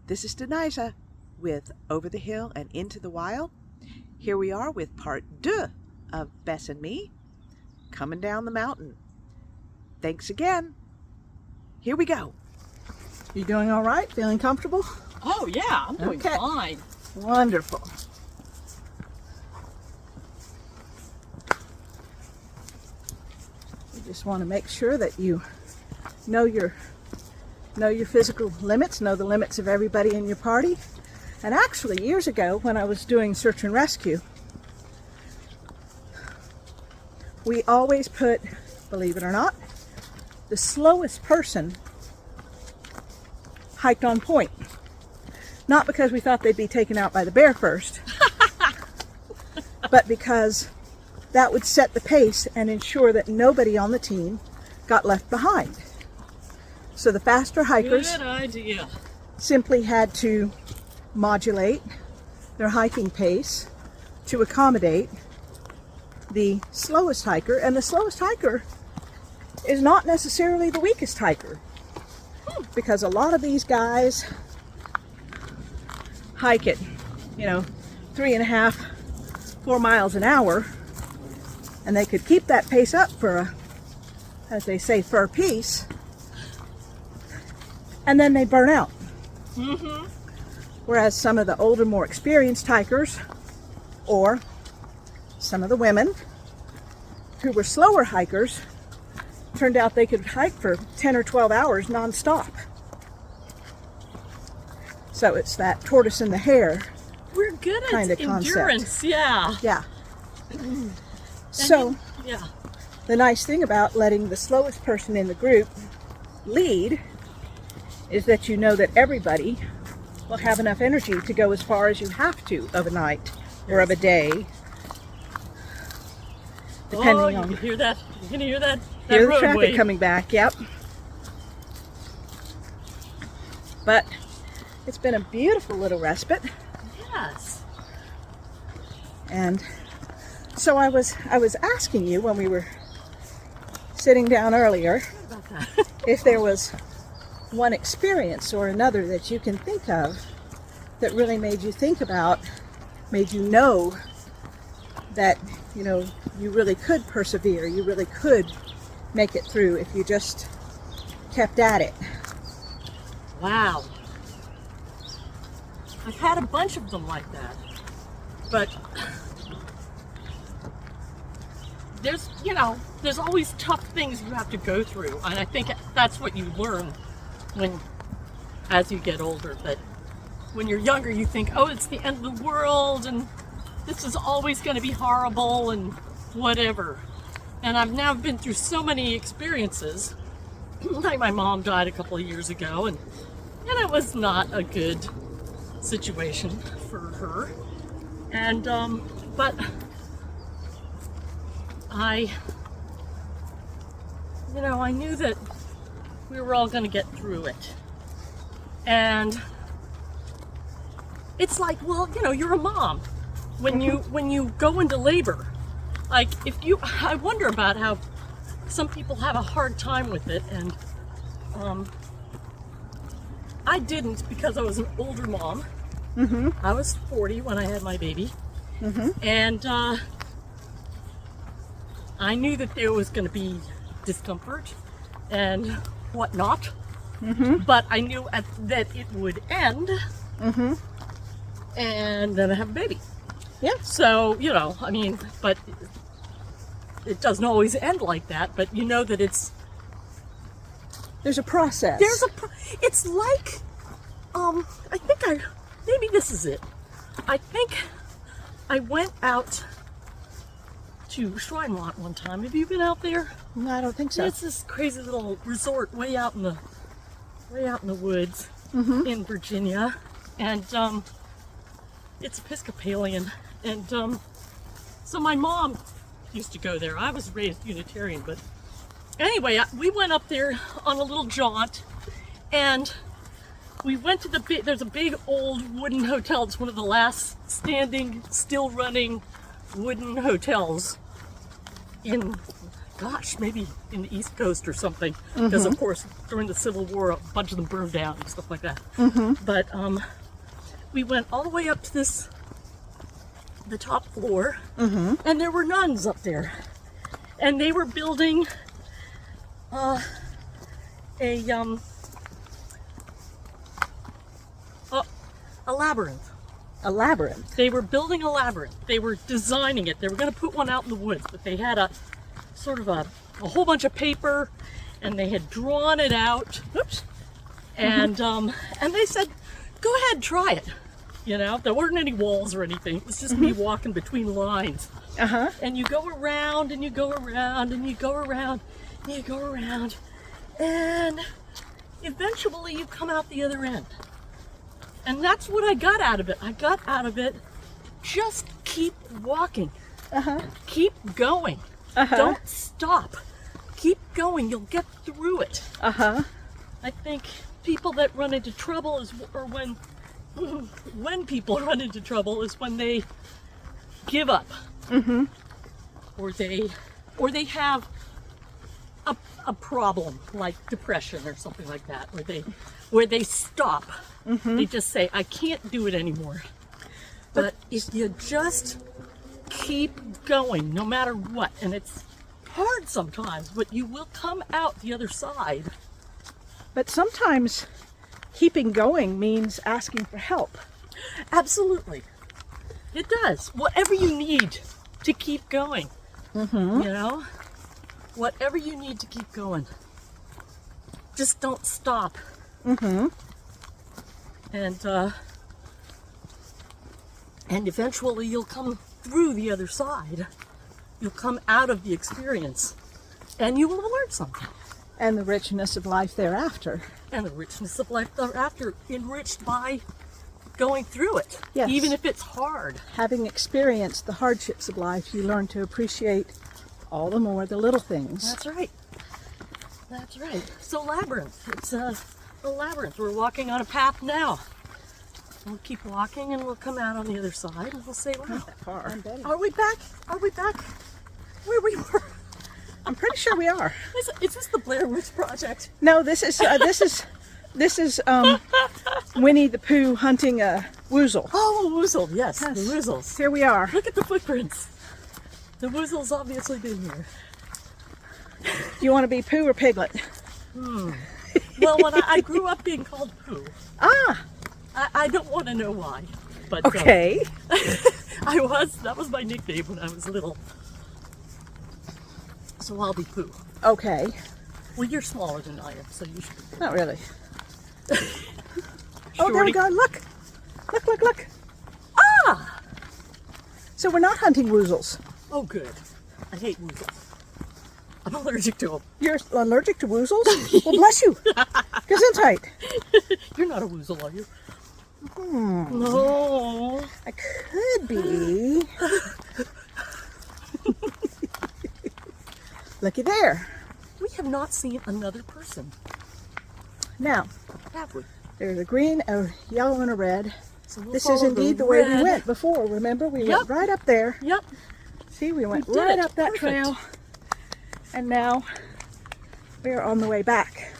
This is Denisa with Over the Hill and Into the Wild. Here we are with part 2 of Bess and me coming down the mountain. Thanks again. Here we go. You doing all right? Feeling comfortable? Oh yeah, I'm doing fine. Wonderful. You just want to make sure that you know your physical limits, know the limits of everybody in your party. And actually, years ago, when I was doing search and rescue, we always put, believe it or not, the slowest person hiked on point. Not because we thought they'd be taken out by the bear first, but because that would set the pace and ensure that nobody on the team got left behind. So the faster hikers Good idea. simply had to modulate their hiking pace to accommodate the slowest hiker, and the slowest hiker is not necessarily the weakest hiker, because a lot of these guys hike at 3.5, 4 miles an hour, and they could keep that pace up for as they say, for a piece, and then they burn out. Mm-hmm. Whereas some of the older, more experienced hikers, or some of the women who were slower hikers, turned out they could hike for 10 or 12 hours non-stop. So it's that tortoise and the hare We're good kind at of concept. endurance, yeah. Yeah. So Yeah. the nice thing about letting the slowest person in the group lead is that you know that everybody will have enough energy to go as far as you have to of a night or of a day, depending you on can hear that. You can hear that. hear the roadway. traffic coming back. Yep. But it's been a beautiful little respite, Yes. and so I was asking you when we were sitting down earlier What about that? if there was one experience or another that you can think of that really made you think about, made you know that, you really could persevere, you really could make it through if you just kept at it. Wow. I've had a bunch of them like that. But there's always tough things you have to go through. And I think that's what you learn as you get older. That when you're younger, you think, oh, it's the end of the world and this is always going to be horrible and whatever. And I've now been through so many experiences. Like my mom died a couple of years ago, and it was not a good situation for her. And but I knew that we were all going to get through it. And it's like, well, you're a mom. When you go into labor, like I wonder about how some people have a hard time with it, and I didn't, because I was an older mom. Mm-hmm. I was 40 when I had my baby. Mm-hmm. And I knew that there was going to be discomfort and whatnot, Mm-hmm. but I knew that it would end, Mm-hmm. and then I have a baby. Yeah. So, but it doesn't always end like that, but you know that There's a process. it's like, maybe this is it. I think I went out to Shrinemont one time. Have you been out there? No, I don't think so. It's this crazy little resort way out in the woods Mm-hmm. in Virginia, and it's Episcopalian, and so my mom used to go there. I was raised Unitarian, but anyway, we went up there on a little jaunt, and we went to there's a big old wooden hotel. It's one of the last standing, still running wooden hotels in gosh, maybe in the East Coast or something. Because of course, during the Civil War, a bunch of them burned down and stuff like that. But we went all the way up to the top floor, and there were nuns up there, and they were building a labyrinth. A labyrinth. They were building a labyrinth. They were designing it. They were going to put one out in the woods, but they had a sort of a whole bunch of paper, and they had drawn it out. Oops. And they said, "Go ahead, try it." You know, there weren't any walls or anything. It was just me walking between lines. And you go around, and you go around, and you go around, and you go around, and eventually you come out the other end. And that's what I got out of it. I got out of it, just keep walking. Keep going. Don't stop. Keep going. You'll get through it. I think people that run into trouble when people run into trouble is when they give up. Or they have a problem like depression or something like that, where they stop. They just say, "I can't do it anymore." But if you just keep going, no matter what, and it's hard sometimes, but you will come out the other side. But sometimes keeping going means asking for help. Absolutely. It does. Whatever you need to keep going. You know? Whatever you need to keep going. Just don't stop. And eventually you'll come through the other side. You'll come out of the experience, and you will learn something. And the richness of life thereafter. And the richness of life thereafter, enriched by going through it. Yes. Even if it's hard. Having experienced the hardships of life, you learn to appreciate all the more the little things. That's right. That's right. So labyrinth. It's a labyrinth. We're walking on a path now. We'll keep walking, and we'll come out on the other side, and we'll say, "Wow, Not that far. are we back? Are we back where we were?" I'm pretty sure we are. Is this the Blair Witch Project? No, this is Winnie the Pooh hunting a woozle. Oh, a woozle. Yes, Yes. the woozles. Here we are. Look at the footprints. The woozle's obviously been here. Do you want to be Pooh or Piglet? Well, when I grew up being called Pooh, I don't want to know why. But Okay. that was my nickname when I was little. So I'll be Pooh. Okay. Well, you're smaller than I am, so you should be Pooh. Not really. Oh, there we go. Look. Look, look, look. Ah! So we're not hunting woozles. Oh, good. I hate woozles. I'm allergic to them. You're allergic to woozles? Well, bless you. Gesundheit. You're not a woozle, are you? No. I could be. Looky there. We have not seen another person, Now, have we? there's a green, a yellow, and a red. So we'll This is follow indeed the way we red. went before. Remember, we Yep. went right up there. Yep. See, we went We did right it. up that Perfect. trail. And now we're on the way back.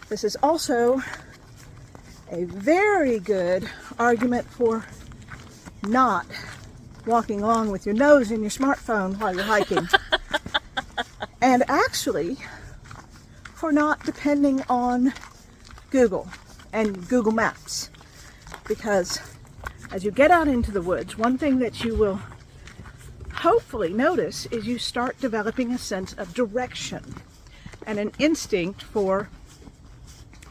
This is also a very good argument for not walking along with your nose in your smartphone while you're hiking. And actually, for not depending on Google and Google Maps. Because as you get out into the woods, one thing that you will hopefully notice is you start developing a sense of direction and an instinct for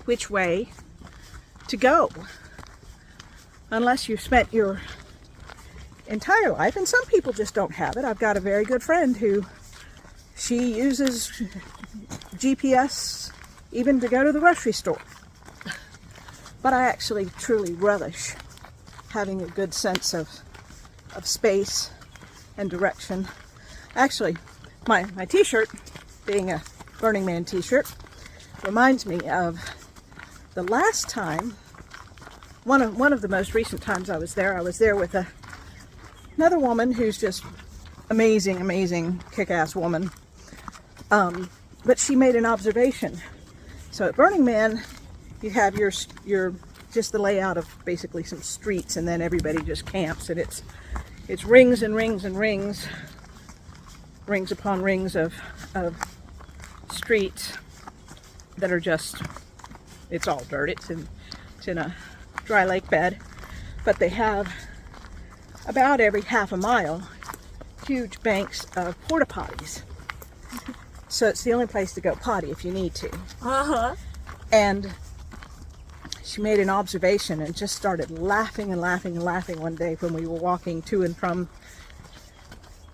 which way to go. Unless you've spent your entire life, and some people just don't have it. I've got a very good friend who she uses GPS even to go to the grocery store. But I actually truly relish having a good sense of space and direction. Actually, my t-shirt, being a Burning Man t-shirt, reminds me of the last time, one of the most recent times I was there with another woman who's just amazing, kick-ass woman. But she made an observation. So at Burning Man, you have your just the layout of basically some streets, and then everybody just camps, and it's rings and rings and rings upon rings of streets that are just, it's all dirt. It's in a dry lake bed, but they have about every half a mile huge banks of porta potties. So it's the only place to go potty if you need to. And she made an observation and just started laughing and laughing and laughing one day when we were walking to and from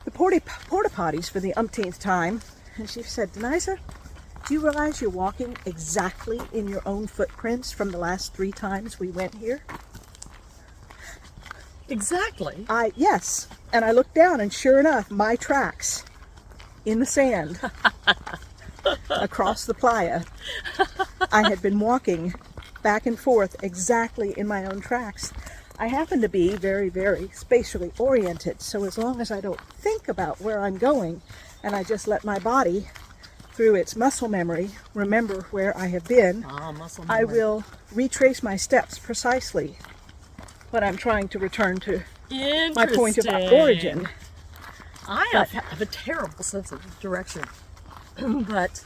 the porta potties for the umpteenth time. And she said, Denisa, do you realize you're walking exactly in your own footprints from the last 3 times we went here? Exactly. Yes. And I looked down, and sure enough, my tracks in the sand across the playa. I had been walking back and forth exactly in my own tracks. I happen to be very, very spatially oriented, so as long as I don't think about where I'm going and I just let my body, through its muscle memory, remember where I have been, Muscle memory. I will retrace my steps precisely when I'm trying to return to my point of origin. I have a terrible sense of direction, but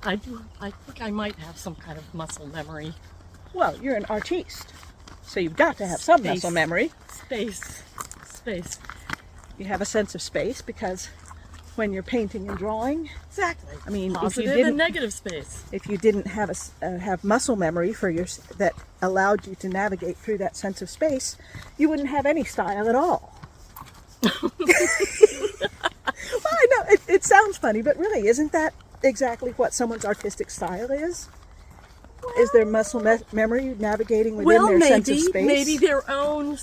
I think I might have some kind of muscle memory. Well, you're an artiste, so you've got to have some muscle memory. Space. You have a sense of space because when you're painting and drawing, Exactly. I mean, positive and negative space. If you didn't have have muscle memory for that allowed you to navigate through that sense of space, you wouldn't have any style at all. Well, I know it sounds funny, but really, isn't that exactly what someone's artistic style is? Is their muscle memory navigating within their sense of space? Maybe their own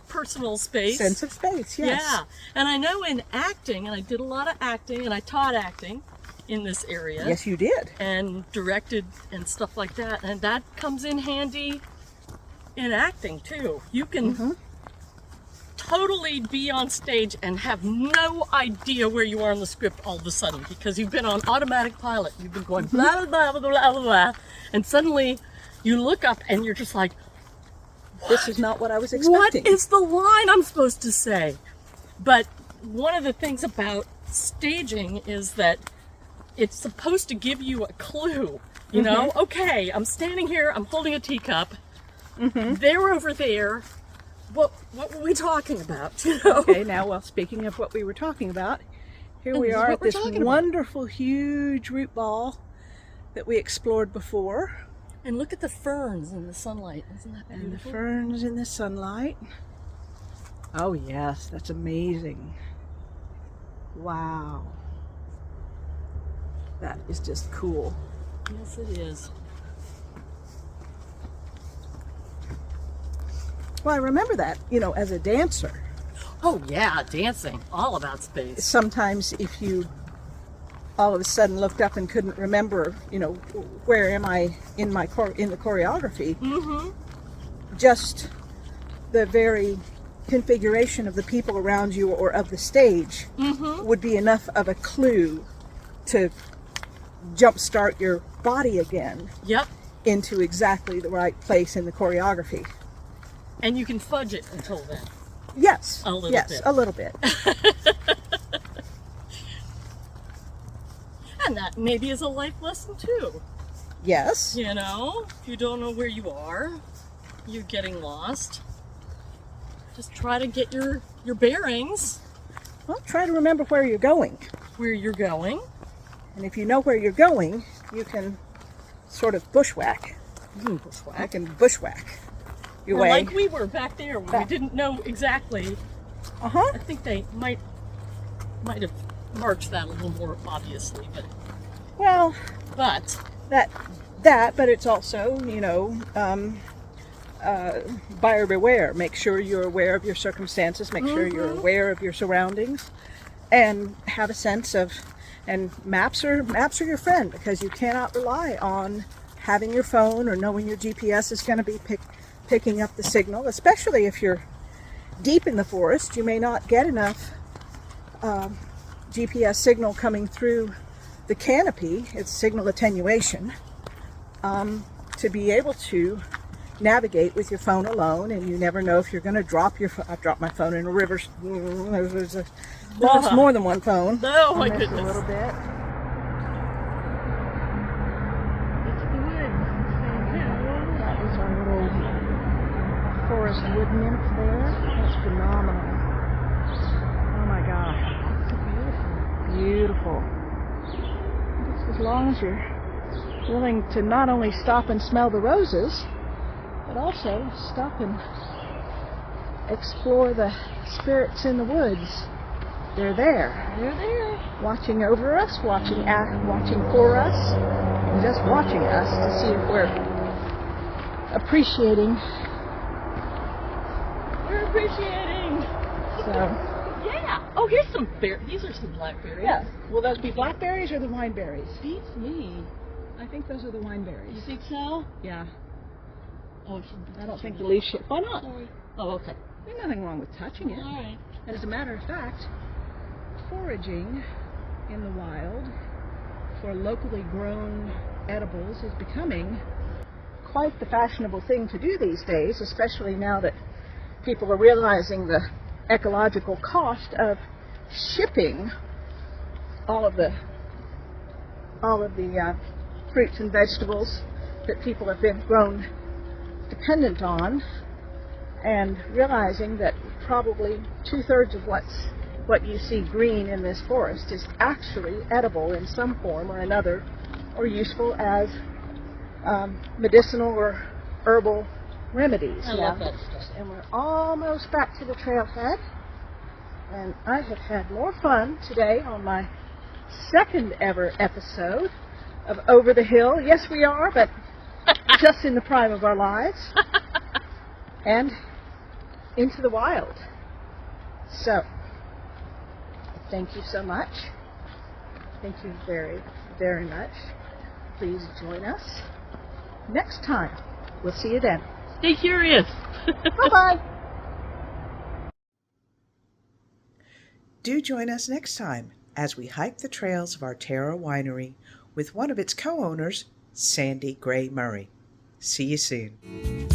personal space. Sense of space, yes. Yeah, and I know in acting, and I did a lot of acting, and I taught acting in this area. Yes, you did. And directed and stuff like that, and that comes in handy in acting too. You can totally be on stage and have no idea where you are in the script all of a sudden because you've been on automatic pilot. You've been going blah, blah, blah, blah, blah, blah, and suddenly you look up and you're just like, this is not what I was expecting. What is the line I'm supposed to say? But one of the things about staging is that it's supposed to give you a clue. You know, okay, I'm standing here, I'm holding a teacup. They're over there. What were we talking about? You know? Okay, now, well, speaking of what we were talking about, here we are at this wonderful, huge root ball that we explored before. And look at the ferns in the sunlight. Isn't that beautiful? And the ferns in the sunlight. Oh, yes, that's amazing. Wow. That is just cool. Yes, it is. Well, I remember that, as a dancer. Oh, yeah, dancing. All about space. Sometimes if you all of a sudden looked up and couldn't remember, where am I in the choreography, just the very configuration of the people around you or of the stage would be enough of a clue to jumpstart your body again into exactly the right place in the choreography. And you can fudge it until then. Yes. A little bit. A little bit. And that maybe is a life lesson too. Yes. If you don't know where you are, you're getting lost. Just try to get your bearings. Well, try to remember where you're going. Where you're going. And if you know where you're going, you can sort of bushwhack. Bushwhack. And bushwhack your way. Like we were back there when we didn't know exactly. I think they might have marked that a little more obviously, but but it's also, buyer beware. Make sure you're aware of your circumstances, make sure you're aware of your surroundings, and have a sense of, and maps are your friend, because you cannot rely on having your phone or knowing your GPS is going to be picking up the signal, especially if you're deep in the forest. You may not get enough GPS signal coming through the canopy, it's signal attenuation, to be able to navigate with your phone alone, and you never know if you're going to drop your phone. I dropped my phone in a river. There's lost more than one phone. Oh my I missed goodness. a little bit. That is our little forest wood nymph there. That's phenomenal. Oh my gosh. It's beautiful. Just as long as you're willing to not only stop and smell the roses, but also stop and explore the spirits in the woods. They're there. They're there. Watching over us, watching for us, and just watching us to see if we're appreciating. We're appreciating. So, Yeah. Oh, here's some berries. These are some blackberries. yeah. Will those be blackberries or the wineberries? Beats me. I think those are the wineberries. You think so? Yeah. Oh, I don't think the leaves should. Why not? Sorry. Oh, okay. There's nothing wrong with touching it. All right. As a matter of fact, foraging in the wild for locally grown edibles is becoming quite the fashionable thing to do these days, especially now that people are realizing the ecological cost of shipping all of the fruits and vegetables that people have been grown dependent on, and realizing that probably 2/3 of what you see green in this forest is actually edible in some form or another, or useful as medicinal or herbal remedies. I love that stuff. And we're almost back to the trailhead, and I have had more fun today on my second ever episode of Over the Hill. Yes, we are, but just in the prime of our lives. And into the wild. So, thank you so much. Thank you very, very much. Please join us next time. We'll see you then. Stay curious. Bye-bye. Do join us next time as we hike the trails of our Terra winery with one of its co-owners, Sandy Gray Murray. See you soon.